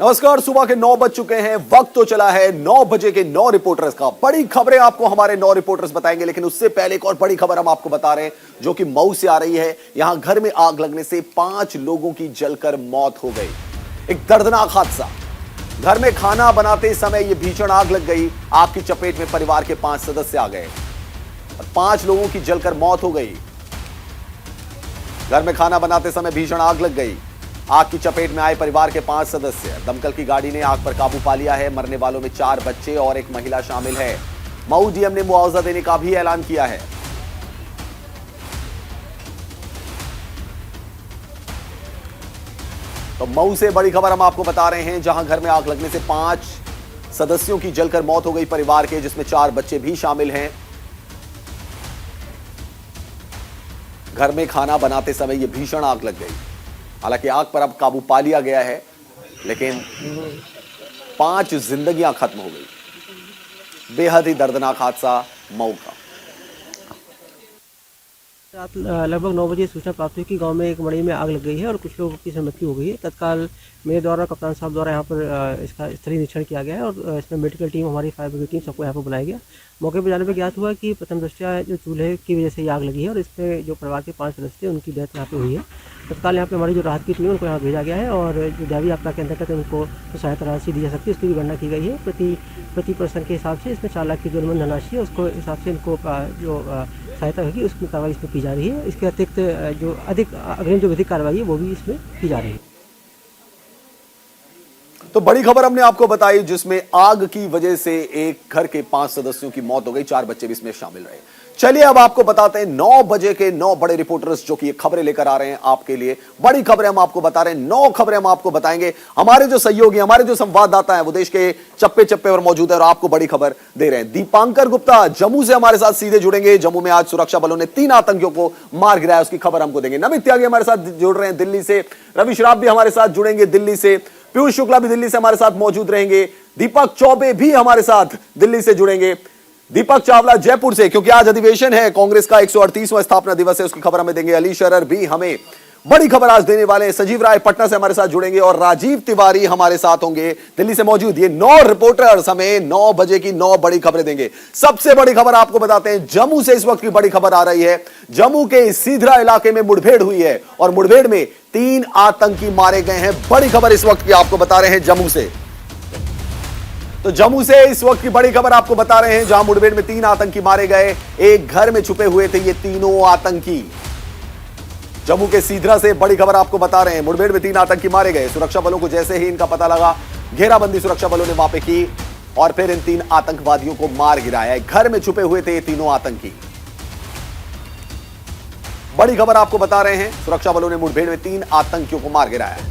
नमस्कार, सुबह के 9 बज चुके हैं। वक्त तो चला है 9 बजे के 9 रिपोर्टर्स का। बड़ी खबरें आपको हमारे 9 रिपोर्टर्स बताएंगे, लेकिन उससे पहले एक और बड़ी खबर हम आपको बता रहे हैं जो कि मऊ से आ रही है। यहां घर में आग लगने से 5 लोगों की जलकर मौत हो गई। एक दर्दनाक हादसा। घर में खाना बनाते समय यह भीषण आग लग गई। आग की चपेट में परिवार के 5 सदस्य आ गए। 5 लोगों की जलकर मौत हो गई। घर में खाना बनाते समय भीषण आग लग गई। आग की चपेट में आए परिवार के 5 सदस्य। दमकल की गाड़ी ने आग पर काबू पा लिया है। मरने वालों में 4 बच्चे और एक महिला शामिल है। मऊ डीएम ने मुआवजा देने का भी ऐलान किया है। तो मऊ से बड़ी खबर हम आपको बता रहे हैं, जहां घर में आग लगने से 5 सदस्यों की जलकर मौत हो गई परिवार के, जिसमें 4 बच्चे भी शामिल हैं। घर में खाना बनाते समय यह भीषण आग लग गई। हालांकि आग पर अब काबू पा लिया गया है, लेकिन 5 जिंदगियां खत्म हो गई। बेहद ही दर्दनाक हादसा मऊ का। रात लगभग 9 बजे सूचना प्राप्त हुई कि गांव में एक मड़ई में आग लग गई है और कुछ लोगों की मृत्यु हो गई है। तत्काल मेरे द्वारा कप्तान साहब द्वारा यहाँ पर इसका स्थलीय निरीक्षण किया गया है और इसमें मेडिकल टीम, हमारी फायर ब्रिगेड टीम, सबको यहाँ पर बुलाया गया। मौके पर जाने पर ज्ञात हुआ कि प्रथम दृष्टया जो चूल्हे की वजह से ये आग लगी है और इसमें जो परिवार के 5 सदस्य थे उनकी डेथ यहाँ पे हुई है। तत्काल यहाँ पे हमारी जो राहत की टीम है उनको यहाँ भेजा गया है और जो दैवीय आपदा के अंतर्गत उनको जो सहायता राशि दी जा सकती है उसकी भी गणना की गई है। प्रति पर्सन के हिसाब से इसमें 4 लाख की जो अनुबंध धनराशि है उसको हिसाब से इनको जो सहायता होगी उसकी कार्रवाई इसमें की जा रही है। इसके अतिरिक्त जो अधिक अग्रिम जो विधिक कार्रवाई है वो भी इसमें की जा रही है। तो बड़ी खबर हमने आपको बताई, जिसमें आग की वजह से एक घर के 5 सदस्यों की मौत हो गई। 4 बच्चे भी इसमें शामिल रहे। चलिए अब आपको बताते हैं 9 बजे के 9 बड़े रिपोर्टर्स जो कि ये खबरें लेकर आ रहे हैं आपके लिए। बड़ी खबरें हम आपको बता रहे हैं, 9 खबरें हम आपको बताएंगे। हमारे जो सहयोगी, हमारे जो संवाददाता हैं वो देश के चप्पे चप्पे पर मौजूद है और आपको बड़ी खबर दे रहे हैं। दीपांकर गुप्ता जम्मू से हमारे साथ सीधे जुड़ेंगे। जम्मू में आज सुरक्षा बलों ने 3 आतंकियों को मार गिराया, उसकी खबर हमको देंगे। नमित त्यागी हमारे साथ जुड़ रहे हैं दिल्ली से। रवि श्राफ भी हमारे साथ जुड़ेंगे दिल्ली से। पीयूष शुक्ला भी दिल्ली से हमारे साथ मौजूद रहेंगे। दीपक चौबे भी हमारे साथ दिल्ली से जुड़ेंगे। दीपक चावला जयपुर से, क्योंकि आज अधिवेशन है कांग्रेस का, 138वां स्थापना दिवस है, उसकी खबर हमें देंगे। अली शरर भी हमें बड़ी खबर आज देने वाले हैं। सजीव राय पटना से हमारे साथ जुड़ेंगे और राजीव तिवारी हमारे साथ होंगे दिल्ली से मौजूद। ये 9 रिपोर्टर्स हमें 9 बजे की 9 बड़ी खबरें देंगे। सबसे बड़ी खबर आपको बताते हैं, जम्मू से इस वक्त की बड़ी खबर आ रही है। जम्मू के सीधरा इलाके में मुठभेड़ हुई है और मुठभेड़ में 3 आतंकी मारे गए हैं। बड़ी खबर इस वक्त की आपको बता रहे हैं जम्मू से। तो जम्मू से इस वक्त की बड़ी खबर आपको बता रहे हैं, जहां मुठभेड़ में 3 आतंकी मारे गए। एक घर में छुपे हुए थे ये तीनों आतंकी। जम्मू के सीधरा से बड़ी खबर आपको बता रहे हैं, मुठभेड़ में 3 आतंकी मारे गए। सुरक्षा बलों को जैसे ही इनका पता लगा, घेराबंदी सुरक्षा बलों ने वहां पे की और फिर इन 3 आतंकवादियों को मार गिराया। घर में छुपे हुए थे ये तीनों आतंकी। बड़ी खबर आपको बता रहे हैं, सुरक्षा बलों ने मुठभेड़ में 3 आतंकियों को मार गिराया।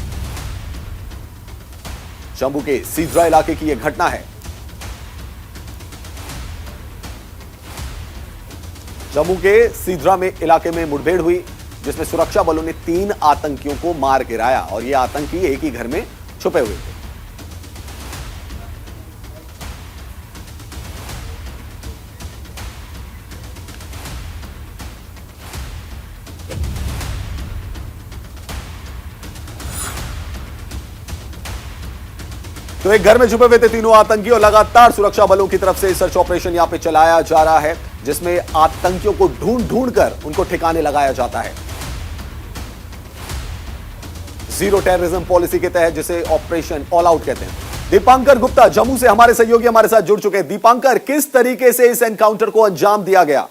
जम्मू के सीधरा इलाके की यह घटना है। जम्मू के सीधरा में इलाके में मुठभेड़ हुई, जिसमें सुरक्षा बलों ने 3 आतंकियों को मार गिराया और ये आतंकी एक ही घर में छुपे हुए थे। तो एक घर में छुपे हुए थे तीनों आतंकी और लगातार सुरक्षा बलों की तरफ से सर्च ऑपरेशन यहां पे चलाया जा रहा है, जिसमें आतंकियों को ढूंढ कर उनको ठिकाने लगाया जाता है। जीरो टेररिज्म पॉलिसी के तहत, जिसे ऑपरेशन ऑल आउट कहते हैं। दीपांकर गुप्ता जम्मू से हमारे सहयोगी हमारे साथ जुड़ चुके हैं। दीपांकर, किस तरीके से इस एनकाउंटर को अंजाम दिया गया?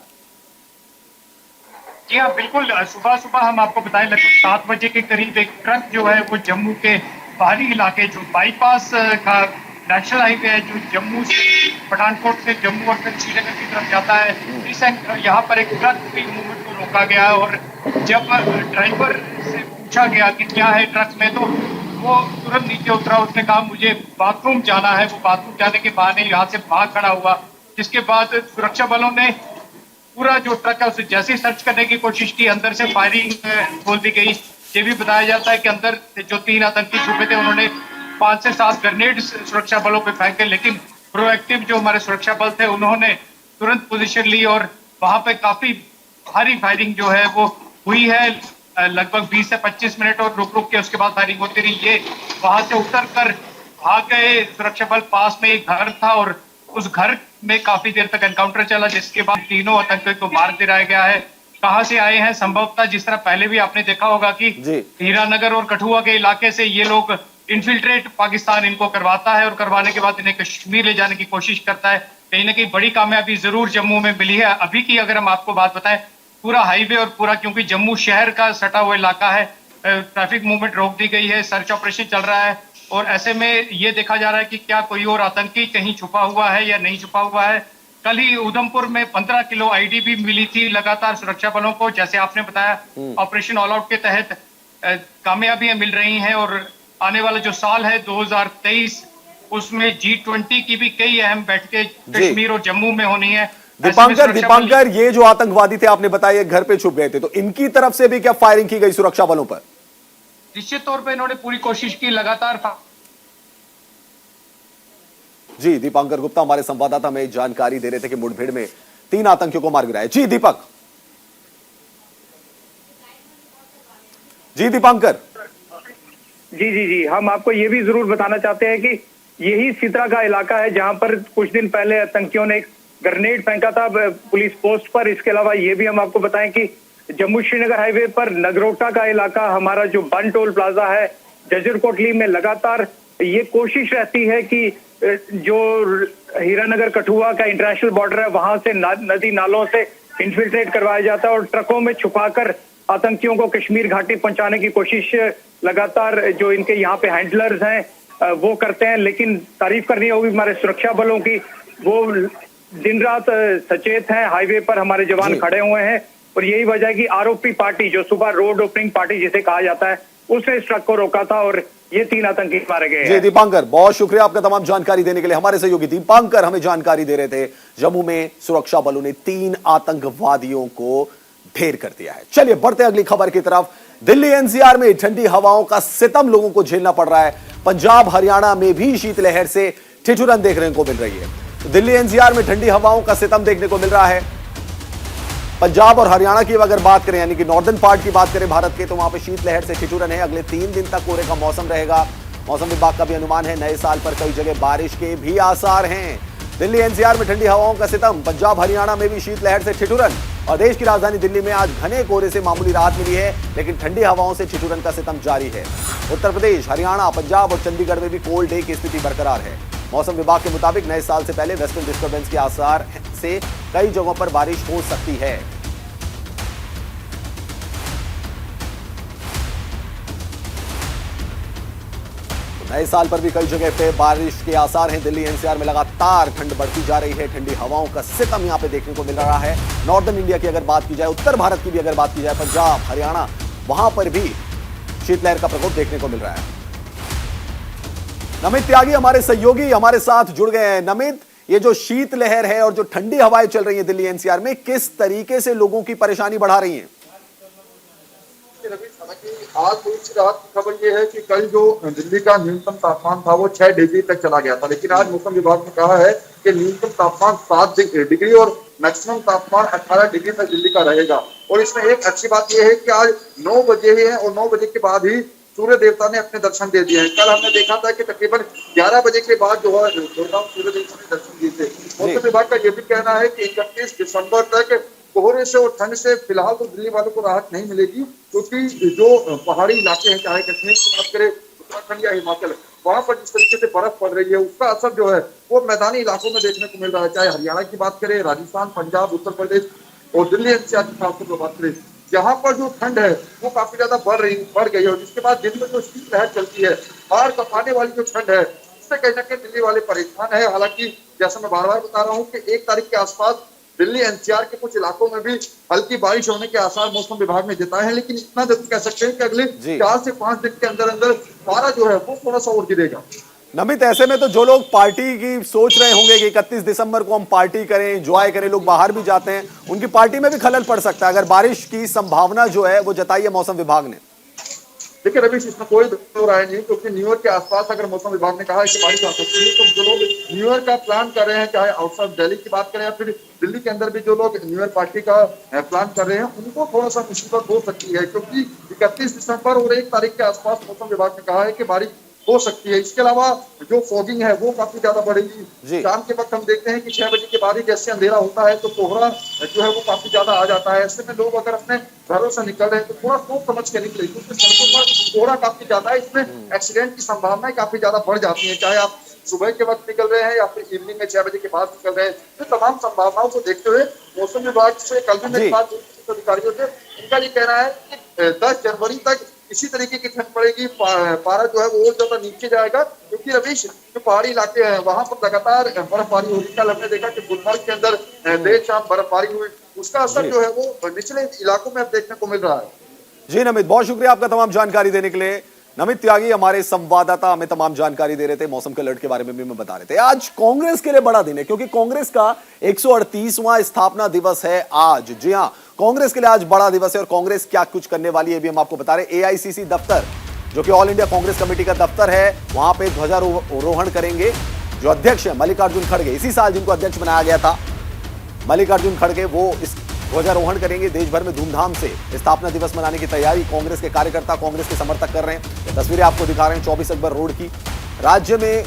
जी हाँ, बिल्कुल। सुबह सुबह हम आपको बताएं, लगभग 7 बजे के करीब एक ट्रक जो है वो जम्मू के बाहरी इलाके, जो बाईपास का नेशनल हाईवे है, जो जम्मू से पठानकोट से जम्मू और फिर श्रीनगर की तरफ जाता है, इस यहाँ पर एक ट्रक की मूवमेंट को रोका गया और जब ड्राइवर से पूछा गया कि क्या है ट्रक में, तो वो तुरंत नीचे उतरा। उसने कहा मुझे बाथरूम जाना है। वो बाथरूम जाने के बहाने यहाँ से भाग खड़ा हुआ, जिसके बाद सुरक्षा बलों ने पूरा जो ट्रक है उसे जैसे ही सर्च करने की कोशिश की, अंदर से फायरिंग खोल दी गई। ये भी बताया जाता है कि अंदर जो 3 आतंकी छुपे थे उन्होंने 5 से 7 ग्रेनेड सुरक्षा बलों पे फेंके, लेकिन प्रोएक्टिव जो हमारे सुरक्षा बल थे उन्होंने तुरंत पोजीशन ली और वहां पे काफी भारी फायरिंग जो है वो हुई है। लगभग 20 से 25 मिनट और रुक रुक के उसके बाद फायरिंग होती रही। ये वहां से उतर कर भाग गए। सुरक्षा बल पास में एक घर था और उस घर में काफी देर तक एनकाउंटर चला, जिसके बाद तीनों आतंकियों को मार गिराया गया है। कहां से आए हैं, संभवतः जिस तरह पहले भी आपने देखा होगा कि हीरानगर और कठुआ के इलाके से ये लोग इन्फिल्ट्रेट पाकिस्तान इनको करवाता है और करवाने के बाद इन्हें कश्मीर ले जाने की कोशिश करता है। कहीं ना कहीं बड़ी कामयाबी जरूर जम्मू में मिली है। अभी की अगर हम आपको बात बताएं, पूरा हाईवे और पूरा, क्योंकि जम्मू शहर का सटा हुआ इलाका है, ट्रैफिक मूवमेंट रोक दी गई है, सर्च ऑपरेशन चल रहा है और ऐसे में ये देखा जा रहा है कि क्या कोई और आतंकी कहीं छुपा हुआ है या नहीं छुपा हुआ है। कल ही उधमपुर में 15 किलो आईडी भी मिली थी लगातार सुरक्षा बलों को, जैसे आपने बताया ऑपरेशन ऑल आउट के तहत कामयाबियां मिल रही हैं। और आने वाला जो साल है 2023, उसमें G20 की भी कई अहम बैठकें कश्मीर और जम्मू में होनी है। दीपांकर, ये जो आतंकवादी थे आपने बताया घर पे छुप गए थे, तो इनकी तरफ से भी क्या फायरिंग की गई सुरक्षा बलों पर? निश्चित तौर पे इन्होंने पूरी कोशिश की लगातार। जी, दीपांकर गुप्ता हमारे संवाददाता हमें जानकारी दे रहे थे कि मुठभेड़ में 3 आतंकियों को मार गिराया। जी दीपक। जी दीपांकर। जी, हम आपको ये भी जरूर बताना चाहते हैं कि यही सितरा का इलाका है जहां पर कुछ दिन पहले आतंकियों ने एक ग्रेनेड फेंका था पुलिस पोस्ट पर। इसके अलावा ये भी हम आपको बताएं कि जम्मू श्रीनगर हाईवे पर नगरोटा का इलाका, हमारा जो बन टोल प्लाजा है जजर कोटली में, लगातार ये कोशिश रहती है कि जो हीरानगर कठुआ का इंटरनेशनल बॉर्डर है वहां से नदी नालों से इन्फिल्ट्रेट करवाया जाता है और ट्रकों में छुपाकर आतंकियों को कश्मीर घाटी पहुंचाने की कोशिश लगातार जो इनके यहाँ पे हैंडलर्स हैं वो करते हैं। लेकिन तारीफ करनी होगी हमारे सुरक्षा बलों की, वो दिन रात सचेत हैं, हाईवे पर हमारे जवान खड़े हुए हैं और यही वजह है कि आरोपी पार्टी, जो सुबह रोड ओपनिंग पार्टी जिसे कहा जाता है, उसने इस ट्रक को रोका था और ये 3 आतंकी मारे गए। जी दीपांकर, बहुत शुक्रिया आपका तमाम जानकारी देने के लिए। हमारे सहयोगी दीपांकर हमें जानकारी दे रहे थे, जम्मू में सुरक्षा बलों ने 3 आतंकवादियों को ढेर कर दिया है। चलिए बढ़ते अगली खबर की तरफ। दिल्ली एनसीआर में ठंडी हवाओं का सितम लोगों को झेलना पड़ रहा है। पंजाब हरियाणा में भी शीतलहर से ठिठुरन देखने को मिल रही है। तो दिल्ली एनसीआर में ठंडी हवाओं का सितम देखने को मिल रहा है। पंजाब और हरियाणा की अगर बात करें, यानी कि नॉर्दर्न पार्ट की बात करें भारत के, तो वहां पे शीतलहर से ठिठुरन है। अगले 3 दिन तक कोहरे का मौसम रहेगा। मौसम विभाग का भी अनुमान है नए साल पर कई जगह बारिश के भी आसार हैं। दिल्ली एनसीआर में ठंडी हवाओं का सितम, पंजाब हरियाणा में भी शीतलहर से ठिठुरन और देश की राजधानी दिल्ली में आज घने कोहरे से मामूली राहत मिली है, लेकिन ठंडी हवाओं से ठिठुरन का सितम जारी है। उत्तर प्रदेश, हरियाणा, पंजाब और चंडीगढ़ में भी कोल्ड डे की स्थिति बरकरार है। मौसम विभाग के मुताबिक नए साल से पहले वेस्टर्न डिस्टर्बेंस के आसार से कई जगहों पर बारिश हो सकती है। नए साल पर भी कई जगह पे बारिश के आसार हैं। दिल्ली एनसीआर में लगातार ठंड बढ़ती जा रही है। ठंडी हवाओं का सितम यहां पे देखने को मिल रहा है। नॉर्दर्न इंडिया की अगर बात की जाए, उत्तर भारत की भी अगर बात की जाए, पंजाब हरियाणा, वहां पर भी शीतलहर का प्रकोप देखने को मिल रहा है। नमित त्यागी हमारे सहयोगी हमारे साथ जुड़ गए हैं। नमित, ये जो शीतलहर है और जो ठंडी हवाएं चल रही है दिल्ली एनसीआर में, किस तरीके से लोगों की परेशानी बढ़ा रही है? आज थोड़ी सी राहत की खबर ये है कि कल जो दिल्ली का न्यूनतम तापमान था वो 6 डिग्री तक चला गया था, लेकिन आज मौसम विभाग ने कहा है कि न्यूनतम तापमान 7 डिग्री और मैक्सिमम तापमान 18 डिग्री तक दिल्ली का रहेगा। और इसमें एक अच्छी बात यह है कि आज 9 बजे ही है और 9 बजे के बाद ही सूर्य देवता ने अपने दर्शन दे दिए हैं। कल हमने देखा था कि तकरीबन 11 बजे के बाद जो है सूर्य देवता ने दर्शन दिए थे। मौसम विभाग का यह भी कहना है कि 31 दिसंबर तक कोहरे से और ठंड से फिलहाल तो दिल्ली वालों को राहत नहीं मिलेगी, क्योंकि जो पहाड़ी इलाके हैं, चाहे कश्मीर की बात करें, उत्तराखंड या हिमाचल, वहां पर जिस तरीके से बर्फ पड़ रही है उसका असर जो है वो मैदानी इलाकों में देखने को मिल रहा है। चाहे हरियाणा की बात करें, राजस्थान, पंजाब, उत्तर प्रदेश और दिल्ली एनसीआर की खासतौर पर बात करें, यहाँ पर जो ठंड है वो काफी ज्यादा बढ़ गई है। और जिसके बाद दिन में जो शीतलहर चलती है, हाड़ कपाने वाली जो ठंड है, उससे कहीं ना कहीं दिल्ली वाले परेशान है। हालांकि जैसा मैं बार बार बता रहा हूँ कि 1 तारीख के आसपास दिल्ली एनसीआर के कुछ इलाकों में भी हल्की बारिश होने के आसार मौसम विभाग ने जताए हैं, लेकिन इतना जरूर कह सकते हैं कि अगले 4 से 5 दिन के अंदर अंदर पारा जो है वो थोड़ा सा और गिरेगा। नमित, ऐसे में तो जो लोग पार्टी की सोच रहे होंगे कि 31 दिसंबर को हम पार्टी करें, एंजॉय करें, लोग बाहर भी जाते हैं, उनकी पार्टी में भी खलल पड़ सकता है अगर बारिश की संभावना जो है वो जताई है मौसम विभाग ने। देखिए रवीश, इसमें कोई दो राय नहीं, क्योंकि न्यू ईयर के आसपास अगर मौसम विभाग ने कहा है कि बारिश आ सकती है, तो जो लोग न्यू ईयर का प्लान कर रहे हैं, चाहे आउटसाइड दिल्ली की बात करें या फिर दिल्ली के अंदर भी जो लोग न्यू ईयर पार्टी का प्लान कर रहे हैं, उनको थोड़ा सा मुसीबत हो सकती है, क्योंकि 31 दिसंबर और 1 तारीख के आसपास मौसम विभाग ने कहा है कि बारिश हो सकती है। इसके अलावा जो फॉगिंग है वो काफी ज्यादा जी। बढ़ेगी। शाम के वक्त हम देखते हैं कि 6 बजे के बाद ही जैसे अंधेरा होता है तो कोहरा जो है वो काफी ज्यादा आ जाता है। ऐसे में लोग अगर अपने घरों से निकल रहे हैं तो थोड़ा सोच समझ के निकले, क्योंकि सड़कों पर कोहरा काफी ज्यादा है, इसमें एक्सीडेंट की संभावनाएं काफी ज्यादा बढ़ जाती है। चाहे आप सुबह के वक्त निकल रहे हैं या फिर इवनिंग में 6 बजे के बाद निकल रहे हैं, तो तमाम संभावनाओं को देखते हुए मौसम विभाग से कल भी मेरी बात अधिकारियों से, उनका ये कहना है कि 10 जनवरी तक इसी तरीके की ठंड पड़ेगी। पारा जो है वो और ज्यादा नीचे जाएगा, क्योंकि रवीश जो पहाड़ी इलाके हैं वहां पर लगातार बर्फबारी हो रही है। कल हमने देखा कि गुलमर्ग के अंदर देर शाम बर्फबारी हुई, उसका असर जो है वो निचले इलाकों में अब देखने को मिल रहा है। जी नमित, बहुत शुक्रिया आपका तमाम जानकारी देने के लिए। नमित त्यागी हमारे संवाददाता हमें तमाम जानकारी दे रहे थे, मौसम के अलर्ट के बारे में भी बता रहे थे। आज कांग्रेस के लिए बड़ा दिन है, क्योंकि कांग्रेस का 138वां स्थापना दिवस है आज। जी हां, कांग्रेस के लिए आज बड़ा दिवस है और कांग्रेस क्या कुछ करने वाली है भी हम आपको बता रहे हैं। एआईसीसी दफ्तर, जो कि ऑल इंडिया कांग्रेस कमेटी का दफ्तर है, वहां पे ध्वजारोहण करेंगे जो अध्यक्ष है मल्लिकार्जुन खड़गे, इसी साल जिनको अध्यक्ष बनाया गया था मल्लिकार्जुन खड़गे, वो इस ध्वजारोहण करेंगे। देश भर में धूमधाम से स्थापना दिवस मनाने की तैयारी कांग्रेस के कार्यकर्ता, कांग्रेस के समर्थक कर रहे हैं। तस्वीरें आपको दिखा रहे हैं 24 अकबर रोड की। राज्य में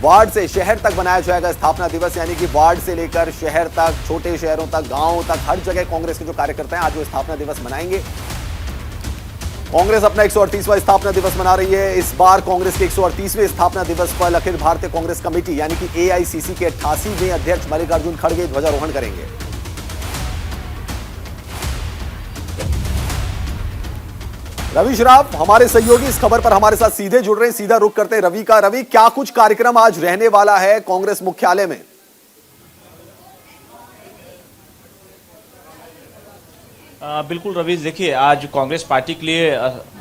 वार्ड से शहर तक बनाया जाएगा स्थापना दिवस, यानी कि वार्ड से लेकर शहर तक, छोटे शहरों तक, गांवों तक, हर जगह कांग्रेस के जो कार्यकर्ता हैं आज वो स्थापना दिवस मनाएंगे। कांग्रेस अपना 138वां स्थापना दिवस मना रही है। इस बार कांग्रेस के 138वें स्थापना दिवस पर अखिल भारतीय कांग्रेस कमेटी यानी कि एआईसीसी के 88वें अध्यक्ष मल्लिकार्जुन खड़गे ध्वजारोहण करेंगे। रवि श्राफ हमारे सहयोगी इस खबर पर हमारे साथ सीधे जुड़ रहे हैं, सीधा रुख करते हैं रवि का। रवि, क्या कुछ कार्यक्रम आज रहने वाला है कांग्रेस मुख्यालय में? बिल्कुल रवीश, देखिए आज कांग्रेस पार्टी के लिए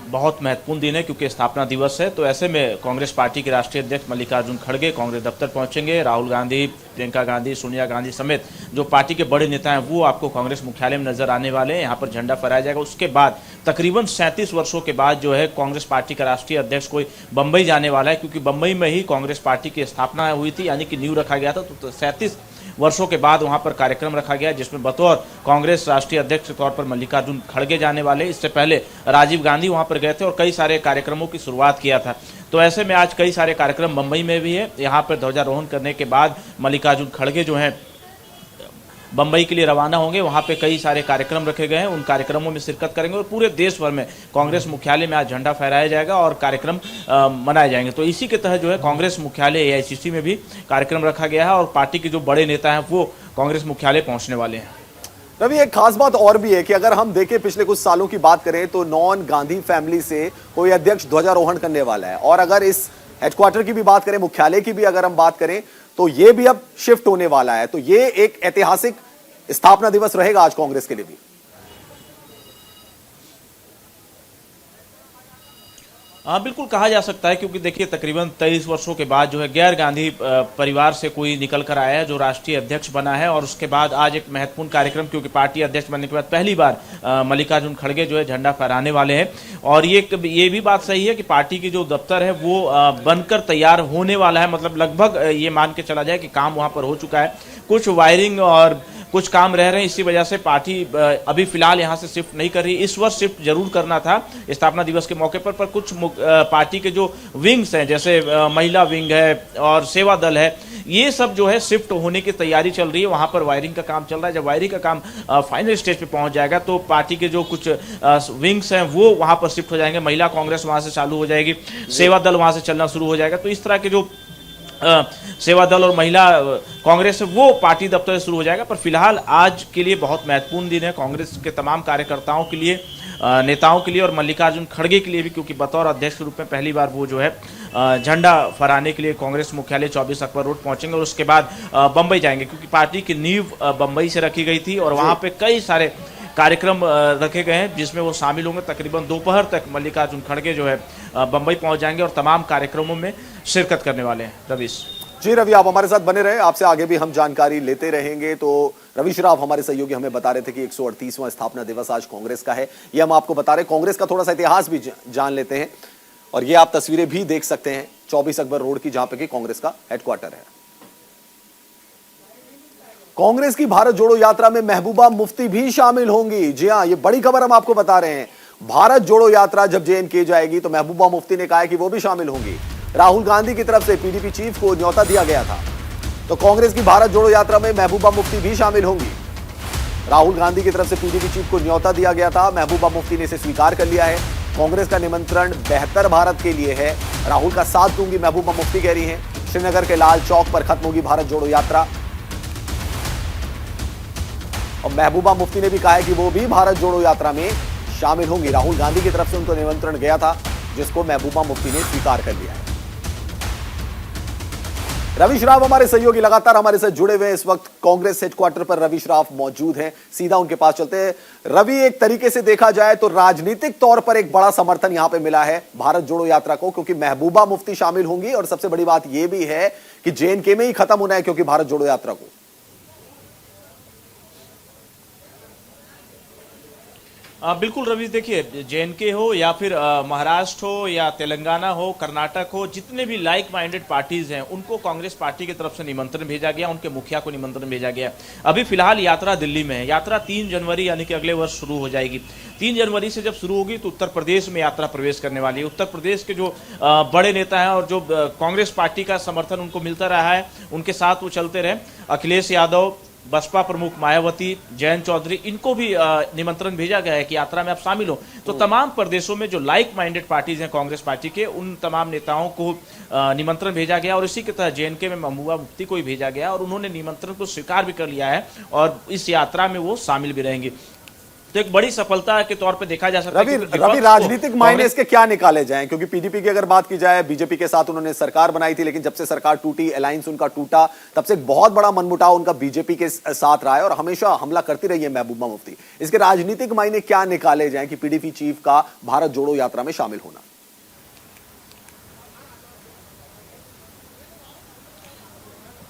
बहुत महत्वपूर्ण दिन है, क्योंकि स्थापना दिवस है। तो ऐसे में कांग्रेस पार्टी के राष्ट्रीय अध्यक्ष मल्लिकार्जुन खड़गे कांग्रेस दफ्तर पहुंचेंगे। राहुल गांधी, प्रियंका गांधी, सोनिया गांधी समेत जो पार्टी के बड़े नेता हैं वो आपको कांग्रेस मुख्यालय में नजर आने वाले हैं। यहाँ पर झंडा फहराया जाएगा। उसके बाद तकरीबन 37 वर्षों के बाद जो है कांग्रेस पार्टी का राष्ट्रीय अध्यक्ष कोई बंबई जाने वाला है, क्योंकि बंबई में ही कांग्रेस पार्टी की स्थापना हुई थी, यानी कि नींव रखा गया था। तो 37 वर्षों के बाद वहां पर कार्यक्रम रखा गया, जिसमें बतौर कांग्रेस राष्ट्रीय अध्यक्ष के तौर पर मल्लिकार्जुन खड़गे जाने वाले। इससे पहले राजीव गांधी वहां पर गए थे और कई सारे कार्यक्रमों की शुरुआत किया था। तो ऐसे में आज कई सारे कार्यक्रम मुंबई में भी है। यहाँ पर ध्वजारोहण करने के बाद मल्लिकार्जुन खड़गे जो हैं बंबई के लिए रवाना होंगे। वहां पे कई सारे कार्यक्रम रखे गए हैं, उन कार्यक्रमों में शिरकत करेंगे और पूरे देश भर में कांग्रेस मुख्यालय में आज झंडा फहराया जाएगा और कार्यक्रम मनाए जाएंगे। तो इसी के तहत जो है कांग्रेस मुख्यालय एआईसीसी में भी कार्यक्रम रखा गया है और पार्टी के जो बड़े नेता हैं वो कांग्रेस मुख्यालय पहुंचने वाले हैं। रवि, एक खास बात और भी है कि अगर हम देखें पिछले कुछ सालों की बात करें तो नॉन गांधी फैमिली से कोई अध्यक्ष ध्वजारोहण करने वाला है, और अगर इस हेडक्वार्टर की भी बात करें, मुख्यालय की भी अगर हम बात करें, तो ये भी अब शिफ्ट होने वाला है। तो ये एक ऐतिहासिक स्थापना दिवस रहेगा आज कांग्रेस के लिए भी। हाँ, बिल्कुल कहा जा सकता है, क्योंकि देखिए तकरीबन 23 वर्षों के बाद जो है गैर गांधी परिवार से कोई निकल कर आया है जो राष्ट्रीय अध्यक्ष बना है। और उसके बाद आज एक महत्वपूर्ण कार्यक्रम, क्योंकि पार्टी अध्यक्ष बनने के बाद पहली बार मल्लिकार्जुन खड़गे जो है झंडा फहराने वाले हैं। और ये भी बात सही है कि पार्टी की जो दफ्तर है वो बनकर तैयार होने वाला है। मतलब लगभग ये मान के चला जाए कि काम वहां पर हो चुका है। कुछ वायरिंग और कुछ काम रह रहे हैं, इसी वजह से पार्टी अभी फिलहाल यहां से शिफ्ट नहीं कर रही। इस वर्ष शिफ्ट जरूर करना था स्थापना दिवस के मौके पर कुछ पार्टी के जो विंग्स हैं, जैसे महिला विंग है और सेवा दल है, ये सब जो है शिफ्ट होने की तैयारी चल रही है। वहां पर वायरिंग का काम चल रहा है। जब वायरिंग का काम फाइनल स्टेज पे पहुंच जाएगा तो पार्टी के जो कुछ विंग्स हैं वो वहां पर शिफ्ट हो जाएंगे। महिला कांग्रेस वहां से चालू हो जाएगी, सेवा दल वहां से चलना शुरू हो जाएगा। तो इस तरह के जो सेवा दल और महिला कांग्रेस वो पार्टी दफ्तर से शुरू हो जाएगा। पर फिलहाल आज के लिए बहुत महत्वपूर्ण दिन है कांग्रेस के तमाम कार्यकर्ताओं के लिए, नेताओं के लिए और मल्लिकार्जुन खड़गे के लिए भी, क्योंकि बतौर अध्यक्ष के रूप में पहली बार वो जो है झंडा फहराने के लिए कांग्रेस मुख्यालय 24 अकबर रोड पहुंचेंगे और उसके बाद बंबई जाएंगे, क्योंकि पार्टी की नींव बंबई से रखी गई थी और वहां पे कई सारे कार्यक्रम रखे गए हैं जिसमें वो शामिल होंगे। तकरीबन दोपहर तक मल्लिकार्जुन खड़गे जो है बंबई पहुंच जाएंगे और तमाम कार्यक्रमों में शिरकत करने वाले हैं। रवीश जी, रवि आप हमारे साथ बने रहे, आपसे आगे भी हम जानकारी लेते रहेंगे। तो रवि श्राफ हमारे सहयोगी हमें बता रहे थे कि 138वां स्थापना दिवस आज कांग्रेस का है, ये हम आपको बता रहे। कांग्रेस का थोड़ा सा इतिहास भी जान लेते हैं और ये आप तस्वीरें भी देख सकते हैं 24 अकबर रोड की, जहां पे कि कांग्रेस का हेडक्वार्टर है। कांग्रेस की भारत जोड़ो यात्रा में महबूबा मुफ्ती भी शामिल होंगी। जी हां, ये बड़ी खबर हम आपको बता रहे हैं। भारत जोड़ो यात्रा जब जेएनके जाएगी तो महबूबा मुफ्ती ने कहा है कि वो भी शामिल होंगी। राहुल गांधी की तरफ से पीडीपी चीफ को न्योता दिया गया था, तो कांग्रेस की भारत जोड़ो यात्रा में महबूबा मुफ्ती भी शामिल होंगी। राहुल गांधी की तरफ से पीडीपी चीफ को न्योता दिया गया था, महबूबा मुफ्ती ने इसे स्वीकार कर लिया है। कांग्रेस का निमंत्रण बेहतर भारत के लिए है, राहुल का साथ दूंगी महबूबा मुफ्ती कह रही हैं। श्रीनगर के लाल चौक पर खत्म होगी भारत जोड़ो यात्रा और महबूबा मुफ्ती ने भी कहा है कि वो भी भारत जोड़ो यात्रा में शामिल होंगी। राहुल गांधी की तरफ से उनको निमंत्रण गया था, जिसको महबूबा मुफ्ती ने स्वीकार कर लिया है। रवि श्राफ हमारे सहयोगी लगातार हमारे साथ जुड़े हुए हैं। इस वक्त कांग्रेस हेडक्वार्टर पर रवि श्राफ मौजूद हैं, सीधा उनके पास चलते हैं। रवि, एक तरीके से देखा जाए तो राजनीतिक तौर पर एक बड़ा समर्थन यहां पे मिला है भारत जोड़ो यात्रा को, क्योंकि महबूबा मुफ्ती शामिल होंगी और सबसे बड़ी बात यह भी है कि जेएनके में ही खत्म होना है, क्योंकि भारत जोड़ो यात्रा को। बिल्कुल रवि, देखिए जेएनके हो या फिर महाराष्ट्र हो या तेलंगाना हो, कर्नाटक हो, जितने भी लाइक माइंडेड पार्टीज हैं उनको कांग्रेस पार्टी की तरफ से निमंत्रण भेजा गया, उनके मुखिया को निमंत्रण भेजा गया। अभी फिलहाल यात्रा दिल्ली में है। यात्रा 3 जनवरी यानी कि अगले वर्ष शुरू हो जाएगी। 3 जनवरी से जब शुरू होगी तो उत्तर प्रदेश में यात्रा प्रवेश करने वाली है। उत्तर प्रदेश के जो बड़े नेता हैं और जो कांग्रेस पार्टी का समर्थन उनको मिलता रहा है, उनके साथ वो चलते रहे। अखिलेश यादव, बसपा प्रमुख मायावती, जयंत चौधरी, इनको भी निमंत्रण भेजा गया है कि यात्रा में आप शामिल हो। तो तमाम प्रदेशों में जो लाइक माइंडेड पार्टीज हैं कांग्रेस पार्टी के, उन तमाम नेताओं को निमंत्रण भेजा गया और इसी के तहत जेएनके में महबूबा मुफ्ती को भी भेजा गया और उन्होंने निमंत्रण को स्वीकार भी कर लिया है और इस यात्रा में वो शामिल भी रहेंगे। तो एक बड़ी सफलता के तौर पे देखा जा सकता है। रवि, राजनीतिक मायने इसके क्या निकाले जाएं? क्योंकि पीडीपी की अगर बात की जाए, बीजेपी के साथ उन्होंने सरकार बनाई थी, लेकिन जब से सरकार टूटी, अलायंस उनका टूटा, तब से एक बहुत बड़ा मनमुटाव उनका बीजेपी के साथ रहा है और हमेशा हमला करती रही है महबूबा मुफ्ती। इसके राजनीतिक मायने क्या निकाले जाएं कि पीडीपी चीफ का भारत जोड़ो यात्रा में शामिल होना?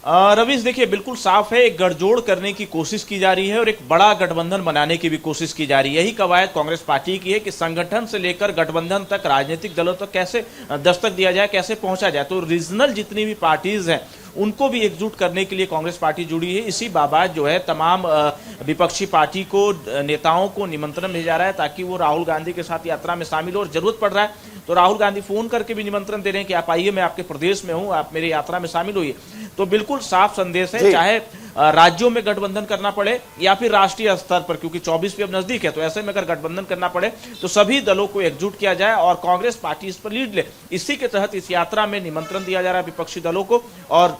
रवीश, देखिए बिल्कुल साफ है, एक गठजोड़ करने की कोशिश की जा रही है और एक बड़ा गठबंधन बनाने की भी कोशिश की जा रही है। यही कवायद कांग्रेस पार्टी की है कि संगठन से लेकर गठबंधन तक राजनीतिक दलों तक कैसे दस्तक दिया जाए, कैसे पहुंचा जाए। तो रीजनल जितनी भी पार्टीज हैं उनको भी एकजुट करने के लिए कांग्रेस पार्टी जुड़ी है। इसी बाबत जो है तमाम विपक्षी पार्टी को, नेताओं को निमंत्रण भेजा रहा है ताकि वो राहुल गांधी के साथ यात्रा में शामिल हो और जरूरत पड़ रहा है तो राहुल गांधी फोन करके भी निमंत्रण दे रहे हैं कि आप आइए, मैं आपके प्रदेश में हूं, आप मेरी यात्रा में शामिल होइए। तो बिल्कुल साफ संदेश है, चाहे राज्यों में गठबंधन करना पड़े या फिर राष्ट्रीय स्तर पर, क्योंकि 24 भी अब नजदीक है, तो ऐसे में अगर गठबंधन करना पड़े तो सभी दलों को एकजुट किया जाए और कांग्रेस पार्टी इस पर लीड ले। इसी के तहत इस यात्रा में निमंत्रण दिया जा रहा है विपक्षी दलों को और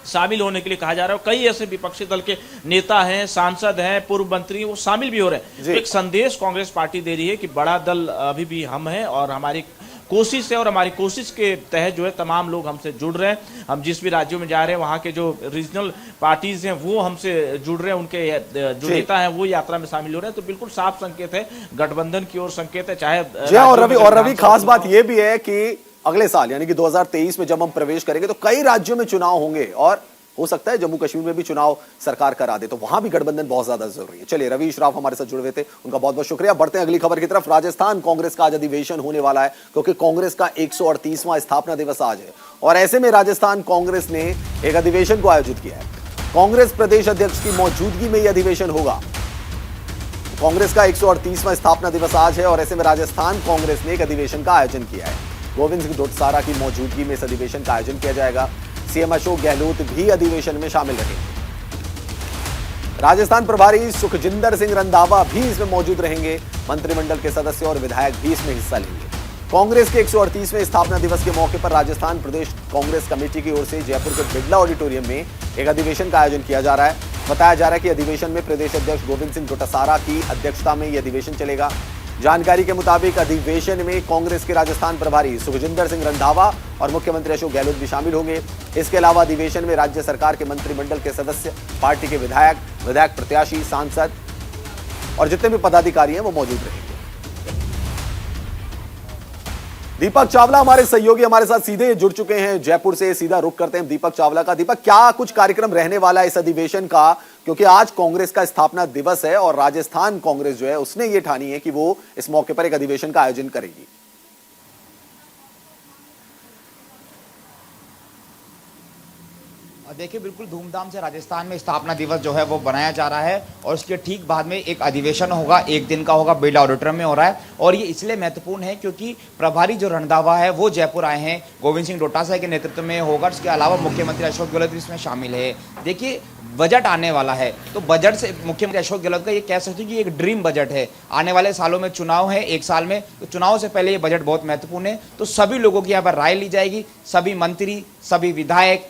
शामिल होने के लिए कहा जा रहा है। कई ऐसे विपक्षी दल के नेता हैं, सांसद हैं, पूर्व मंत्री, वो शामिल भी हो रहे हैं। तो एक संदेश कांग्रेस पार्टी दे रही है कि बड़ा दल अभी भी हम हैं और हमारी कोशिश है और हमारी कोशिश के तहत जो है तमाम लोग हमसे जुड़ रहे हैं। हम जिस भी राज्यों में जा रहे हैं वहां के जो रीजनल पार्टीज हैं वो हमसे जुड़ रहे हैं, उनके जो नेता हैं वो यात्रा में शामिल हो रहे हैं। तो बिल्कुल साफ संकेत है, गठबंधन की ओर संकेत है। चाहे और रवि खास बात यह भी है कि अगले साल यानी कि 2023 में जब हम प्रवेश करेंगे तो कई राज्यों में चुनाव होंगे और हो सकता है जम्मू कश्मीर में भी चुनाव सरकार करा दे, तो वहां भी गठबंधन बहुत ज्यादा जरूरी है। चलिए, रवि श्राफ हमारे साथ जुड़े हुए थे, उनका बहुत बहुत शुक्रिया। बढ़ते हैं अगली खबर की तरफ। राजस्थान कांग्रेस का आज अधिवेशन होने वाला है, क्योंकि कांग्रेस का 138वां स्थापना दिवस आज है और ऐसे में राजस्थान कांग्रेस ने एक अधिवेशन को आयोजित किया है। कांग्रेस प्रदेश अध्यक्ष की मौजूदगी में यह अधिवेशन होगा। कांग्रेस का 138वां स्थापना दिवस आज है और ऐसे में राजस्थान कांग्रेस ने एक अधिवेशन का आयोजन किया है। गोविंद सिंह डोटासरा की मौजूदगी में इस अधिवेशन का आयोजन किया जाएगा। सीएम अशोक गहलोत भी अधिवेशन में शामिल रहेंगे। राजस्थान प्रभारी सुखजिंदर सिंह रंधावा भी इसमें मौजूद रहेंगे। मंत्रिमंडल के सदस्य और विधायक भी इसमें हिस्सा लेंगे। कांग्रेस के 138वें स्थापना दिवस के मौके पर राजस्थान प्रदेश कांग्रेस कमेटी की ओर से जयपुर के बिरला ऑडिटोरियम में एक अधिवेशन का आयोजन किया जा रहा है। बताया जा रहा है कि अधिवेशन में प्रदेश अध्यक्ष गोविंद सिंह डोटासरा की अध्यक्षता में यह अधिवेशन चलेगा। जानकारी के मुताबिक अधिवेशन में कांग्रेस के राजस्थान प्रभारी सुखजिंदर सिंह रंधावा और मुख्यमंत्री अशोक गहलोत भी शामिल होंगे। इसके अलावा अधिवेशन में राज्य सरकार के मंत्रिमंडल के सदस्य, पार्टी के विधायक प्रत्याशी, सांसद और जितने भी पदाधिकारी हैं वो मौजूद रहेंगे। दीपक चावला हमारे सहयोगी हमारे साथ सीधे जुड़ चुके हैं जयपुर से। सीधा रुख करते हैं दीपक चावला का। दीपक, क्या कुछ कार्यक्रम रहने वाला है इस अधिवेशन का, क्योंकि आज कांग्रेस का स्थापना दिवस है और राजस्थान कांग्रेस जो है उसने ये ठानी है कि वो इस मौके पर एक अधिवेशन का आयोजन करेगी। देखिए, बिल्कुल धूमधाम से राजस्थान में स्थापना दिवस जो है वो बनाया जा रहा है और उसके ठीक बाद में एक अधिवेशन होगा, एक दिन का होगा, बिरला ऑडिटोरियम में हो रहा है। और ये इसलिए महत्वपूर्ण है क्योंकि प्रभारी जो रंधावा है वो जयपुर आए हैं, गोविंद सिंह डोटासरा के नेतृत्व में होगा। इसके अलावा मुख्यमंत्री अशोक गहलोत भी इसमें शामिल है। देखिए, बजट आने वाला है तो बजट से मुख्यमंत्री अशोक गहलोत का ये कह सकते हैं कि एक ड्रीम बजट है। आने वाले सालों में चुनाव है, एक साल में, तो चुनाव से पहले ये बजट बहुत महत्वपूर्ण है। तो सभी लोगों की यहाँ पर राय ली जाएगी, सभी मंत्री, सभी विधायक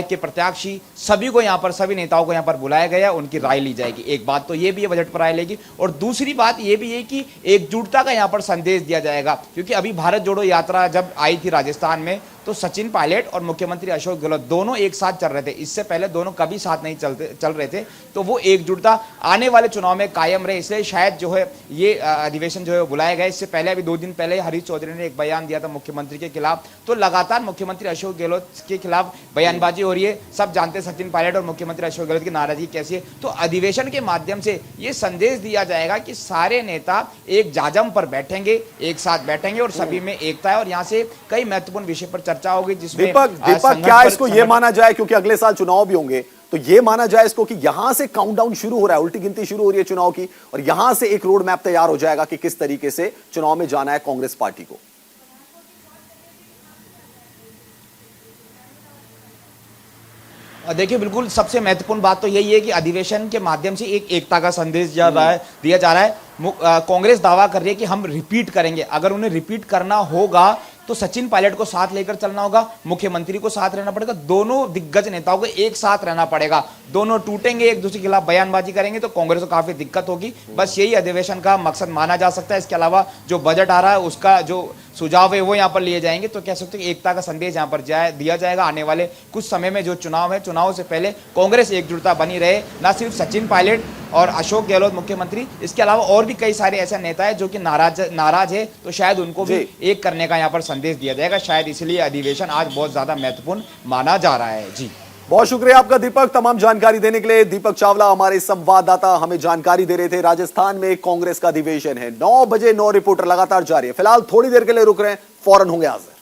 के प्रत्याशी, सभी को यहाँ पर, सभी नेताओं को यहाँ पर बुलाया गया, उनकी राय ली जाएगी। एक बात तो ये भी है, बजट पर राय लेगी। और दूसरी बात ये भी है कि एकजुटता का यहाँ पर संदेश दिया जाएगा, क्योंकि अभी भारत जोड़ो यात्रा जब आई थी राजस्थान में तो सचिन पायलट और मुख्यमंत्री अशोक गहलोत दोनों एक साथ चल रहे थे। इससे पहले दोनों कभी साथ नहीं चल रहे थे। तो वो एकजुटता आने वाले चुनाव में कायम रहे, इसलिए शायद जो है ये अधिवेशन जो है बुलाया गया। इससे पहले अभी 2 दिन पहले हरीश चौधरी ने एक बयान दिया था मुख्यमंत्री के खिलाफ। तो लगातार मुख्यमंत्री अशोक गहलोत के खिलाफ बयानबाजी हो रही है। सब जानते हैं सचिन पायलट और मुख्यमंत्री अशोक गहलोत की नाराजगी कैसी है। तो अधिवेशन के माध्यम से ये संदेश दिया जाएगा कि सारे नेता एक जाजम पर बैठेंगे, एक साथ बैठेंगे और सभी में एकता है। और यहाँ से कई महत्वपूर्ण विषय पर चर्चा होगी, जिसमें दीपक क्या इसको ये माना जाए, क्योंकि अगले साल चुनाव भी होंगे, तो ये माना जाए इसको कि यहां से काउंटडाउन शुरू हो रहा है, उल्टी गिनती शुरू हो रही है चुनाव की, और यहां से एक रोड मैप तैयार हो जाएगा कि किस तरीके से चुनाव में जाना है कांग्रेस पार्टी को? देखिए, बिल्कुल सबसे महत्वपूर्ण बात तो यही है कि अधिवेशन के माध्यम से एक एकता का संदेश दिया जा रहा है। कांग्रेस दावा कर रही है कि हम रिपीट करेंगे। अगर उन्हें रिपीट करना होगा तो सचिन पायलट को साथ लेकर चलना होगा, मुख्यमंत्री को साथ रहना पड़ेगा, दोनों दिग्गज नेताओं को एक साथ रहना पड़ेगा। दोनों टूटेंगे, एक दूसरे के खिलाफ बयानबाजी करेंगे तो कांग्रेस को काफी दिक्कत होगी। बस यही अधिवेशन का मकसद माना जा सकता है। इसके अलावा जो बजट आ रहा है उसका जो सुझाव है वो यहाँ पर लिए जाएंगे। तो कह सकते हैं कि एकता का संदेश यहाँ पर दिया जाएगा। आने वाले कुछ समय में जो चुनाव है, चुनाव से पहले कांग्रेस एकजुटता बनी रहे, न सिर्फ सचिन पायलट और अशोक गहलोत मुख्यमंत्री, इसके अलावा और भी कई सारे ऐसे नेता है जो कि नाराज है, तो शायद उनको भी एक करने का यहाँ पर संदेश दिया जाएगा। शायद इसलिए अधिवेशन आज बहुत ज्यादा महत्वपूर्ण माना जा रहा है। जी, बहुत शुक्रिया आपका दीपक, तमाम जानकारी देने के लिए। दीपक चावला हमारे संवाददाता हमें जानकारी दे रहे थे। राजस्थान में कांग्रेस का अधिवेशन है, 9 बजे 9 रिपोर्टर लगातार जारी है। फिलहाल थोड़ी देर के लिए रुक रहे हैं, फौरन होंगे हाजिर।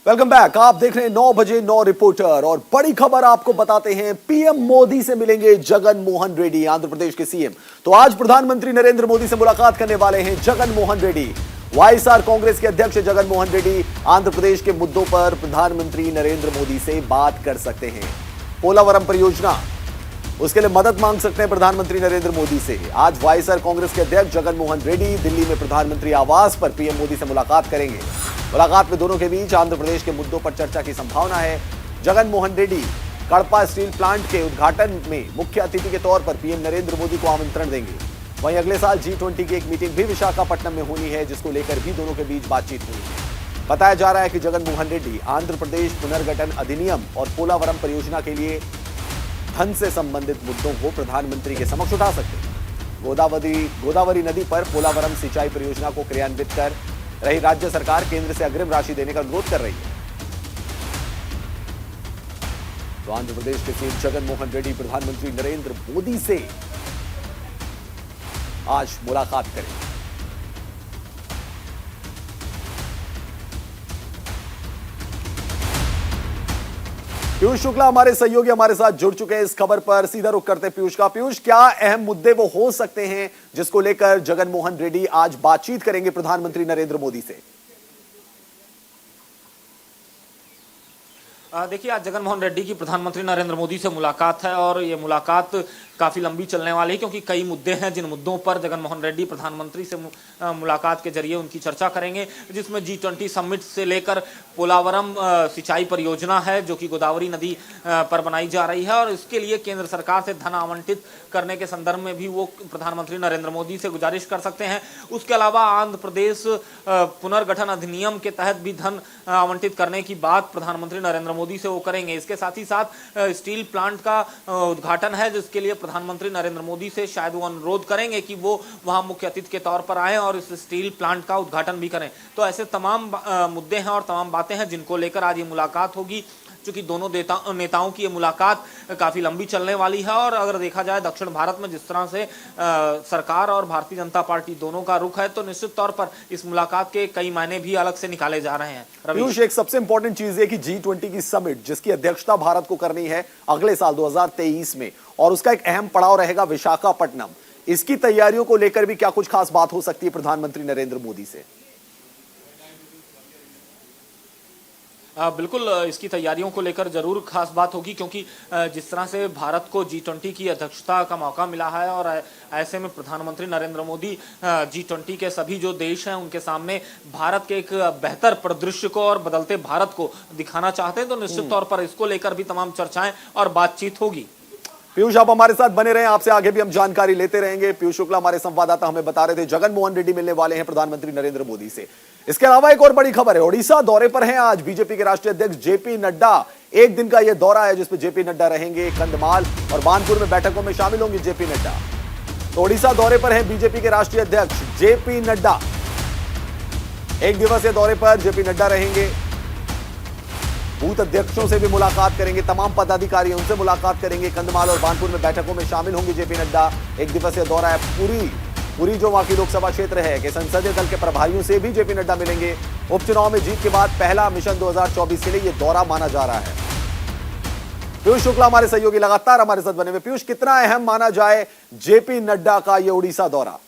वेलकम बैक, आप देख रहे हैं 9 बजे 9 रिपोर्टर। और बड़ी खबर आपको बताते हैं, पीएम मोदी से मिलेंगे जगन मोहन रेड्डी, आंध्र प्रदेश के सीएम। तो आज प्रधानमंत्री नरेंद्र मोदी से मुलाकात करने वाले हैं जगन मोहन रेड्डी। वाईएसआर कांग्रेस के अध्यक्ष जगन मोहन रेड्डी आंध्र प्रदेश के मुद्दों पर प्रधानमंत्री नरेंद्र मोदी से बात कर सकते हैं। पोलावरम परियोजना, उसके लिए मदद मांग सकते हैं प्रधानमंत्री नरेंद्र मोदी से। आज वाईएसआर कांग्रेस के अध्यक्ष जगन मोहन रेड्डी दिल्ली में प्रधानमंत्री आवास पर पीएम मोदी से मुलाकात करेंगे। मुलाकात में दोनों के बीच आंध्र प्रदेश के मुद्दों पर चर्चा की संभावना है। जगन मोहन रेड्डी कड़पा स्टील प्लांट के उद्घाटन में मुख्य अतिथि के तौर पर पीएम नरेंद्र मोदी को आमंत्रण देंगे। वहीं अगले साल G20 की एक मीटिंग भी विशाखापट्टनम में होनी है, जिसको लेकर भी दोनों के बीच बातचीत हुई है। बताया जा रहा है कि जगन मोहन रेड्डी आंध्र प्रदेश पुनर्गठन अधिनियम और पोलावरम परियोजना के लिए धन से संबंधित मुद्दों को प्रधानमंत्री के समक्ष उठा सकते हैं। गोदावरी नदी पर पोलावरम सिंचाई परियोजना को क्रियान्वित कर रही राज्य सरकार केंद्र से अग्रिम राशि देने का अनुरोध कर रही है। तो आंध्र प्रदेश के सीएम जगन मोहन रेड्डी प्रधानमंत्री नरेंद्र मोदी से आज मुलाकात करेंगे। पीयूष शुक्ला हमारे सहयोगी हमारे साथ जुड़ चुके हैं इस खबर पर। सीधा रुख करते हैं पीयूष का। पीयूष, क्या अहम मुद्दे वो हो सकते हैं जिसको लेकर जगन मोहन रेड्डी आज बातचीत करेंगे प्रधानमंत्री नरेंद्र मोदी से? देखिए, आज जगन मोहन रेड्डी की प्रधानमंत्री नरेंद्र मोदी से मुलाकात है और ये मुलाकात काफ़ी लंबी चलने वाली है, क्योंकि कई मुद्दे हैं जिन मुद्दों पर जगन मोहन रेड्डी प्रधानमंत्री से मुलाकात के जरिए उनकी चर्चा करेंगे, जिसमें G20 समिट से लेकर पोलावरम सिंचाई परियोजना है जो कि गोदावरी नदी पर बनाई जा रही है और इसके लिए केंद्र सरकार से धन आवंटित करने के संदर्भ में भी वो प्रधानमंत्री नरेंद्र मोदी से गुजारिश कर सकते हैं। उसके अलावा आंध्र प्रदेश पुनर्गठन अधिनियम के तहत भी धन आवंटित करने की बात प्रधानमंत्री नरेंद्र मोदी से वो करेंगे। इसके साथ ही साथ स्टील प्लांट का उद्घाटन है, जिसके लिए प्रधानमंत्री नरेंद्र मोदी से शायद वो अनुरोध करेंगे कि वो वहां मुख्य अतिथि के तौर पर आएं और इस स्टील प्लांट का उद्घाटन भी करें। तो ऐसे तमाम मुद्दे हैं और तमाम बातें हैं जिनको लेकर आज ये मुलाकात होगी। चूंकि दोनों नेताओं की ये मुलाकात काफी लंबी चलने वाली है। और अगर देखा जाए दक्षिण भारत में जिस तरह से सरकार और भारतीय जनता पार्टी दोनों का रुख है, तो निश्चित तौर पर इस मुलाकात के कई मायने भी अलग से निकाले जा रहे हैं। पीयूष, एक सबसे इंपॉर्टेंट चीज है कि G20 की समिट, जिसकी अध्यक्षता भारत को करनी है अगले साल 2023 में, और उसका एक अहम पड़ाव रहेगा विशाखापट्टनम, इसकी तैयारियों को लेकर भी क्या कुछ खास बात हो सकती है प्रधानमंत्री नरेंद्र मोदी से? बिल्कुल, इसकी तैयारियों को लेकर जरूर खास बात होगी, क्योंकि जिस तरह से भारत को G20 की अध्यक्षता का मौका मिला है, और ऐसे में प्रधानमंत्री नरेंद्र मोदी G20 के सभी जो देश हैं उनके सामने भारत के एक बेहतर परिदृश्य को और बदलते भारत को दिखाना चाहते हैं, तो निश्चित तौर पर इसको लेकर भी तमाम चर्चाएं और बातचीत होगी। पीयूष, आप हमारे साथ बने रहें, आपसे आगे भी हम जानकारी लेते रहेंगे। पीयूष शुक्ला हमारे संवाददाता हमें बता रहे थे जगन मोहन रेड्डी मिलने वाले हैं प्रधानमंत्री नरेंद्र मोदी से। इसके अलावा एक और बड़ी खबर है, ओडिशा दौरे पर हैं आज बीजेपी के राष्ट्रीय अध्यक्ष जेपी नड्डा। एक दिन का यह दौरा है जिसमें जेपी नड्डा रहेंगे। कंधमाल और बानपुर में बैठकों में शामिल होंगे जेपी नड्डा। तो ओडिशा दौरे पर हैं बीजेपी के राष्ट्रीय अध्यक्ष जेपी नड्डा। एक दिवसीय दौरे पर जेपी नड्डा रहेंगे। बूथ अध्यक्षों से भी मुलाकात करेंगे, तमाम पदाधिकारी उनसे मुलाकात करेंगे। कंधमाल और बानपुर में बैठकों में शामिल होंगे जेपी नड्डा। एक दिवसीय दौरा है। पूरी जो वहां की लोकसभा क्षेत्र है कि संसदीय दल के प्रभारियों से भी जेपी नड्डा मिलेंगे। उपचुनाव में जीत के बाद पहला मिशन 2024 के लिए यह दौरा माना जा रहा है। पीयूष शुक्ला हमारे सहयोगी लगातार हमारे साथ बने हुए। पीयूष, कितना अहम माना जाए जेपी नड्डा का यह उड़ीसा दौरा?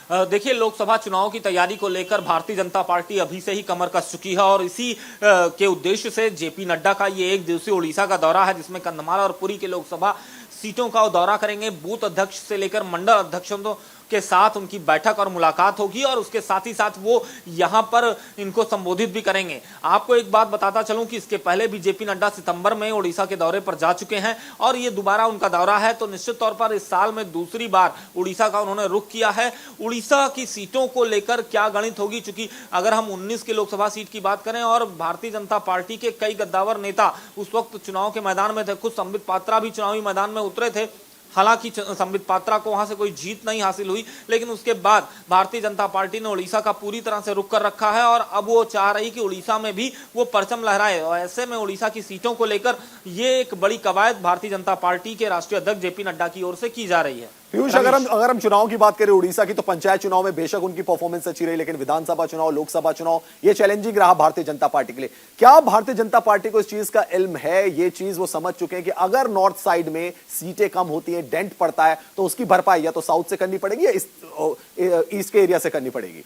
देखिए, लोकसभा चुनाव की तैयारी को लेकर भारतीय जनता पार्टी अभी से ही कमर कस चुकी है, और इसी के उद्देश्य से जेपी नड्डा का ये एक दिवसीय उड़ीसा का दौरा है, जिसमें कंधमाल और पुरी के लोकसभा सीटों का दौरा करेंगे। बूथ अध्यक्ष से लेकर मंडल अध्यक्षों के साथ उनकी बैठक और मुलाकात होगी, और उसके साथ ही साथ वो यहां पर इनको संबोधित भी करेंगे। आपको एक बात बताता चलूं कि इसके पहले भी जेपी नड्डा सितंबर में उड़ीसा के दौरे पर जा चुके हैं, और ये दोबारा उनका दौरा है। तो निश्चित तौर पर इस साल में दूसरी बार उड़ीसा का उन्होंने रुख किया है। उड़ीसा की सीटों को लेकर क्या गणित होगी, चूंकि अगर हम 19 की लोकसभा सीट की बात करें, और भारतीय जनता पार्टी के कई गद्दावर नेता उस वक्त चुनाव के मैदान में थे, खुद संबित पात्रा भी चुनावी मैदान में उतरे थे। हालांकि संबित पात्रा को वहां से कोई जीत नहीं हासिल हुई, लेकिन उसके बाद भारतीय जनता पार्टी ने उड़ीसा का पूरी तरह से रुख कर रखा है, और अब वो चाह रही कि उड़ीसा में भी वो परचम लहराए। और ऐसे में उड़ीसा की सीटों को लेकर ये एक बड़ी कवायद भारतीय जनता पार्टी के राष्ट्रीय अध्यक्ष जेपी नड्डा की ओर से की जा रही है। पीयूष, अगर हम चुनाव की बात करें उड़ीसा की, तो पंचायत चुनाव में बेशक उनकी परफॉर्मेंस अच्छी रही, लेकिन विधानसभा चुनाव, लोकसभा चुनाव ये चैलेंजिंग रहा भारतीय जनता पार्टी के लिए। क्या भारतीय जनता पार्टी को इस चीज का इल्म है, ये चीज वो समझ चुके हैं कि अगर नॉर्थ साइड में सीटें कम होती हैं, डेंट पड़ता है, तो उसकी भरपाई या तो साउथ से करनी पड़ेगी या ईस्ट के एरिया से करनी पड़ेगी?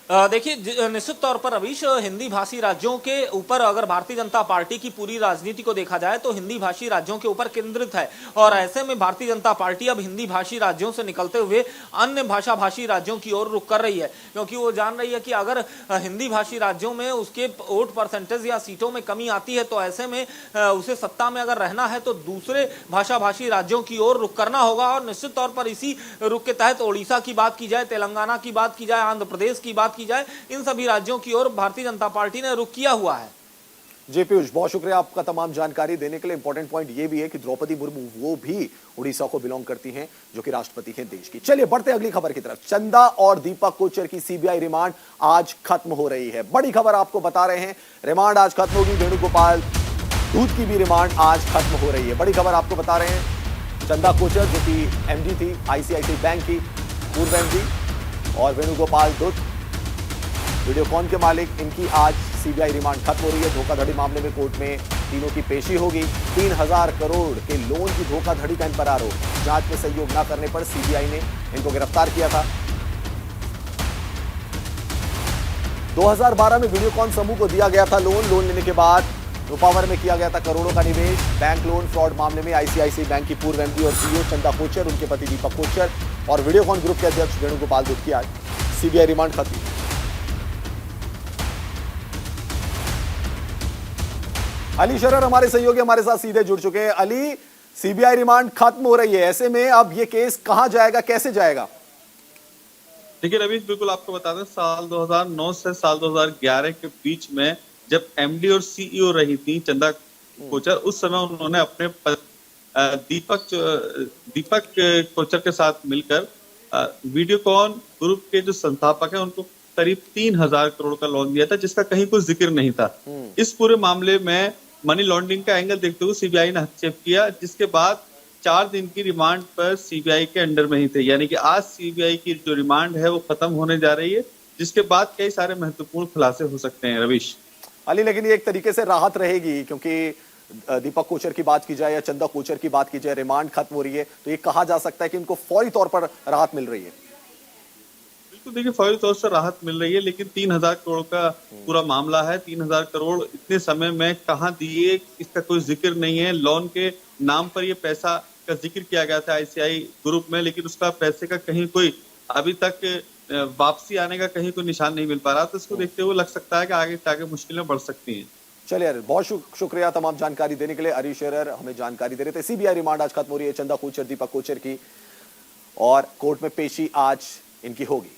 देखिए, निश्चित तौर पर रवीश, हिंदी भाषी राज्यों के ऊपर अगर भारतीय जनता पार्टी की पूरी राजनीति को देखा जाए तो हिंदी भाषी राज्यों के ऊपर केंद्रित है, और ऐसे में भारतीय जनता पार्टी अब हिंदी भाषी राज्यों से निकलते हुए अन्य भाषा भाषी राज्यों की ओर रुख कर रही है, क्योंकि वो जान रही है कि अगर हिंदी भाषी राज्यों में उसके वोट परसेंटेज या सीटों में कमी आती है, तो ऐसे में उसे सत्ता में अगर रहना है तो दूसरे भाषा भाषी राज्यों की ओर रुख करना होगा। और निश्चित तौर पर इसी रुख के तहत उड़ीसा की बात की जाए, तेलंगाना की बात की जाए, आंध्र प्रदेश की बात की जाए, इन सभी राज्यों की ओर भारतीय जनता पार्टी ने रुख किया हुआ है। जी पीयूष, बहुत शुक्रिया आपका तमाम जानकारी देने के लिए। इंपॉर्टेंट पॉइंट ये भी है कि द्रौपदी मुर्मू वो भी उड़ीसा को बिलोंग करती हैं, जो कि राष्ट्रपति हैं देश की। चलिए बढ़ते अगली खबर की तरफ। चंदा और दीपक कोचर की सीबीआई रिमांड आज खत्म हो रही है। बड़ी खबर आपको बता रहे हैं, रिमांड आज खत्म होगी। वेणुगोपाल दूध की भी रिमांड आज खत्म हो रही है। बड़ी खबर आपको बता रहे हैं, चंदा कोचर जो कि एमडी थी आईसीआईसीआई बैंक की, पूर्व एमडी, और वेणुगोपाल दूध वीडियोकॉन के मालिक, इनकी आज सीबीआई रिमांड खत्म हो रही है। धोखाधड़ी मामले में कोर्ट में तीनों की पेशी होगी। 3000 करोड़ के लोन की धोखाधड़ी का इन पर आरोप। जांच में सहयोग न करने पर सीबीआई ने इनको गिरफ्तार किया था। 2012 में वीडियोकॉन समूह को दिया गया था लोन लेने के बाद रुपावर में किया गया था करोड़ों का निवेश। बैंक लोन फ्रॉड मामले में आईसीआईसीआई बैंक की पूर्व एमडी और सीईओ चंदा कोचर, उनके पति दीपक कोचर और वीडियोकॉन ग्रुप के अध्यक्ष वेणुगोपाल दूध की आज सीबीआई रिमांड खत्म। अली शरर हमारे सहयोगी हमारे साथ सीधे जुड़ चुके हैं। अली, सीबीआई रिमांड खत्म हो रही है, ऐसे में अब ये केस कहां जाएगा, कैसे जाएगा? देखिए रवीश, बिल्कुल आपको बता दें, साल 2009 से साल 2011 के बीच में जब एमडी और सीईओ रही थी चंदा कोचर, उस समय उन्होंने अपने दीपक कोचर के साथ मिलकर वीडियोकॉन ग्रुप के जो संस्थापक हैं उनको करीब 3,000 करोड़ का लोन दिया था, जिसका कहीं कोई जिक्र नहीं था। इस पूरे मामले में मनी लॉन्ड्रिंग का एंगल देखते हुए सीबीआई ने हस्तक्षेप किया, जिसके बाद 4 दिन की रिमांड पर सीबीआई के अंडर में ही थे। यानी कि आज सीबीआई की जो रिमांड है वो खत्म होने जा रही है, जिसके बाद कई सारे महत्वपूर्ण खुलासे हो सकते हैं। रवीश अली, लेकिन ये एक तरीके से राहत रहेगी, क्योंकि दीपक कोचर की बात की जाए या चंदा कोचर की बात की जाए, रिमांड खत्म हो रही है, तो ये कहा जा सकता है कि इनको फौरी तौर पर राहत मिल रही है। बिल्कुल, देखिए फौरी तौर से राहत मिल रही है, लेकिन 3,000 करोड़ का पूरा मामला है। 3,000 करोड़ इतने समय में कहाँ दिए, इसका कोई जिक्र नहीं है। लोन के नाम पर ये पैसा का जिक्र किया गया था आईसीआई ग्रुप में, लेकिन उसका पैसे का कहीं कोई अभी तक वापसी आने का कहीं कोई निशान नहीं मिल पा रहा। तो इसको देखते हुए लग सकता है कि आगे मुश्किलें बढ़ सकती हैं। चलिए, बहुत शुक्रिया तमाम जानकारी देने के लिए। हरीश शेरर हमें जानकारी दे रहे थे। सीबीआई रिमांड आज खत्म हो रही है चंदा कोचर, दीपक कोचर की, और कोर्ट में पेशी आज इनकी होगी।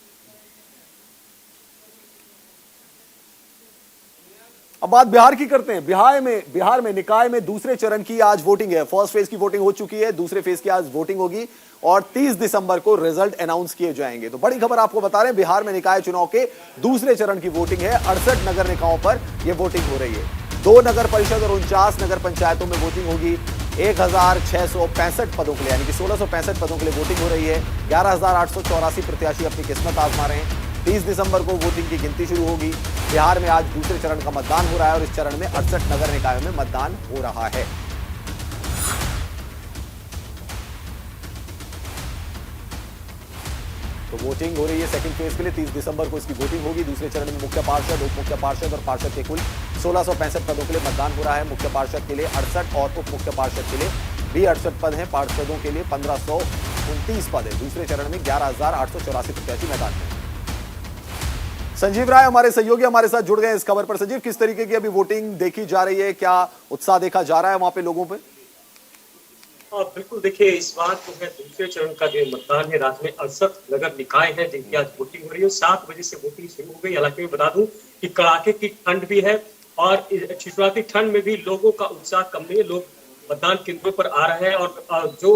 अब बात बिहार की करते हैं। बिहार में निकाय में दूसरे चरण की आज वोटिंग है। फर्स्ट फेज की वोटिंग हो चुकी है, दूसरे फेज की आज वोटिंग होगी और 30 दिसंबर को रिजल्ट अनाउंस किए जाएंगे। तो बड़ी खबर आपको बता रहे हैं, बिहार में निकाय चुनाव के दूसरे चरण की वोटिंग है। 68 नगर निकायों पर यह वोटिंग हो रही है। 2 नगर परिषद और 49 नगर पंचायतों में वोटिंग होगी। 1,665 पदों के लिए, यानी कि 1,665 पदों के लिए वोटिंग हो रही है। 11,884 प्रत्याशी अपनी किस्मत आजमा रहे हैं। 30 दिसंबर को वोटिंग की गिनती शुरू होगी। बिहार में आज दूसरे चरण का मतदान हो रहा है और इस चरण में 68 नगर निकायों में मतदान हो रहा है। तो वोटिंग हो रही है सेकंड फेज के लिए। 30 दिसंबर को इसकी वोटिंग होगी। दूसरे चरण में मुख्य पार्षद, उप मुख्य पार्षद और पार्षद के कुल 1,665 पदों के लिए मतदान हो रहा है। मुख्य पार्षद के लिए 68 और उप मुख्य पार्षद के लिए भी 68 पद हैं। पार्षदों के लिए 1,529 पद है। दूसरे चरण में 11,884 प्रत्याशी मैदान में। संजीव राय हमारे सहयोगी हमारे साथ जुड़ गए इस खबर पर। संजीव, किस तरीके की अभी वोटिंग देखी जा रही है, क्या उत्साह देखा जा रहा है वहां पे लोगों पे? बिल्कुल, देखिए इस बार जो है दूसरे चरण का जो मतदान है, रात में 68 नगर निकाय है जिनकी आज वोटिंग हो रही है। 7 बजे से वोटिंग शुरू हो गई। हालांकि मैं बता दूं कि कड़ाके की ठंड भी है और शुरुआती ठंड में भी लोगों का उत्साह कम नहीं है। लोग मतदान केंद्रों पर आ रहे हैं और जो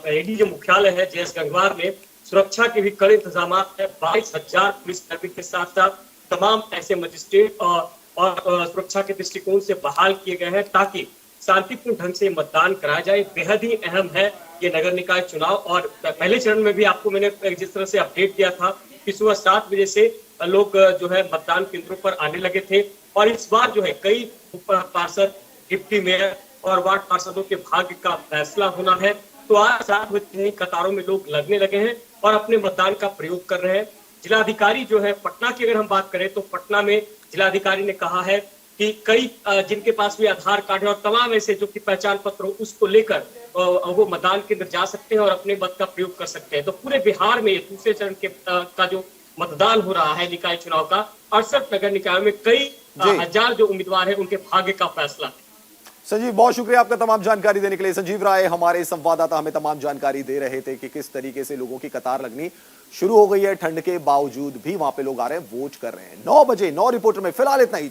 एडीजे मुख्यालय है जेएस गंगवार में सुरक्षा के भी कड़े इंतजाम है। 22,000 पुलिसकर्मी के साथ साथ तमाम ऐसे मजिस्ट्रेट और सुरक्षा के दृष्टिकोण से बहाल किए गए हैं ताकि शांतिपूर्ण ढंग से मतदान कराया जाए। बेहद ही अहम है ये नगर निकाय चुनाव। और पहले चरण में भी आपको मैंने जिस तरह से अपडेट दिया था कि सुबह 7 बजे से लोग जो है मतदान केंद्रों पर आने लगे थे और इस बार जो है कई पार्षद, डिप्टी मेयर और वार्ड पार्षदों के भाग्य का फैसला होना है। तो आज 7 बजे कतारों में लोग लगने लगे हैं और अपने मतदान का प्रयोग कर रहे हैं। जिलाधिकारी जो है पटना की अगर हम बात करें तो पटना में जिलाधिकारी ने कहा है कि कई जिनके पास भी आधार कार्ड है और तमाम ऐसे जो कि पहचान पत्र हो उसको लेकर वो मतदान केंद्र जा सकते हैं और अपने मत का प्रयोग कर सकते हैं। तो पूरे बिहार में दूसरे चरण के का जो मतदान हो रहा है निकाय चुनाव का, 68 नगर निकायों में कई हजार जो उम्मीदवार है उनके भाग्य का फैसला है। संजीव, बहुत शुक्रिया आपका तमाम जानकारी देने के लिए। संजीव राय हमारे संवाददाता हमें तमाम जानकारी दे रहे थे कि किस तरीके से लोगों की कतार लगनी शुरू हो गई है। ठंड के बावजूद भी वहां पे लोग आ रहे हैं, वोट कर रहे हैं। 9 बजे 9 रिपोर्टर में फिलहाल इतना ही।